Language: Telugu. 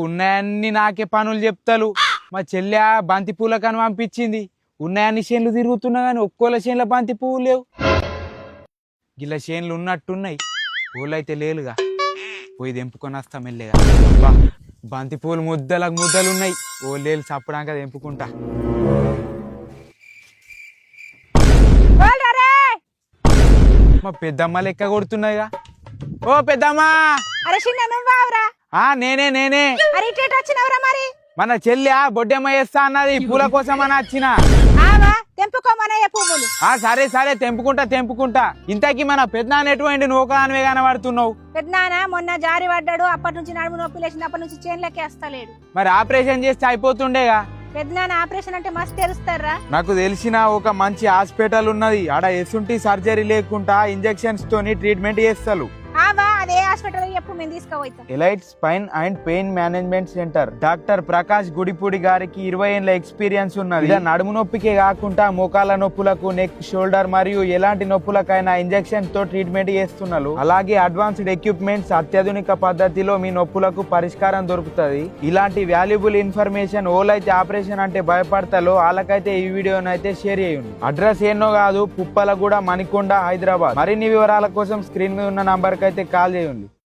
ఉన్నాయన్ని నాకే పనులు చెప్తారు. మా చెల్లె బంతి పూల కని పంపించింది. ఉన్నాయన్ని చేన్లు తిరుగుతున్నా కానీ ఒక్కోల చేన్ల బంతి పువ్వులు లేవు. గిల్ల చేన్లు ఉన్నట్టున్నాయి, పూలైతే లేలుగా. పోయి తెంపుకొని వస్తా మెల్లగా. బంతి పూలు ముద్దలకు ముద్దలున్నాయి. ఓ లేలు చప్పడాక తెంపుకుంటా. మా పెద్దమ్మ లెక్క కొడుతున్నాయిగా. ఓ పెద్దమ్మా. అరే చిన్న నువ్వావురా? నేనే. అరే ఇటేట వచ్చినవరా మరి? మన చెల్లె బొడ్డెమ్మ చేస్తా అన్నది, పూల కోసం అని వచ్చిన. తెంపుకోమనయ్య పువ్వులు. సరే తెంపుకుంటా. ఇంతకీ మన పెద్దనాన్న ఎటువంటి నూకానివే కనబడుతున్నావు? పెద్దనాన్న మొన్న జారి పడ్డాడు, అప్పటి నుంచి నడుము నొప్పి లేచినప్పటి నుంచి చేన్లకే వస్తలేడు. మరి ఆపరేషన్ చేస్తే అయిపోతుండేగా. పెద్దనాన్న ఆపరేషన్ అంటే మస్తు తెరుస్తారా? నాకు తెలిసిన ఒక మంచి హాస్పిటల్ ఉన్నది. ఆడ ఎసుంటి సర్జరీ లేకుండా ఇంజెక్షన్స్ తోని ట్రీట్మెంట్ చేస్తారు. అదే హాస్పిటల్ చెప్పు, మేము తీసుకుపోతాం. Elite spine and pain management center. Doctor Prakash Gudipudi గారికి 20 ఏళ్ల ఎక్స్పీరియన్స్ ఉన్నది. ఇలా నడుము నొప్పికే కాకుండా మోకాల నొప్పులకు, నెక్, షోల్డర్ మరియు ఎలాంటి నొప్పులకైనా ఇంజెక్షన్ తో ట్రీట్మెంట్ చేస్తున్నారు. అలాగే అడ్వాన్స్డ్ ఎక్విప్మెంట్స్, అత్యాధునిక పద్ధతిలో మీ నొప్పులకు పరిష్కారం దొరుకుతుంది. ఇలాంటి వాల్యుబుల్ ఇన్ఫర్మేషన్ ఓలైతే ఆపరేషన్ అంటే భయపడతాలో వాళ్ళకైతే ఈ వీడియోనైతే షేర్ చేయండి. అడ్రస్ ఎన్నో కాదు, పుప్పలగూడ, మణికొండ, హైదరాబాద్. మరిన్ని వివరాల కోసం స్క్రీన్ మీద ఉన్న నంబర్ అయితే కాల్ చేయండి.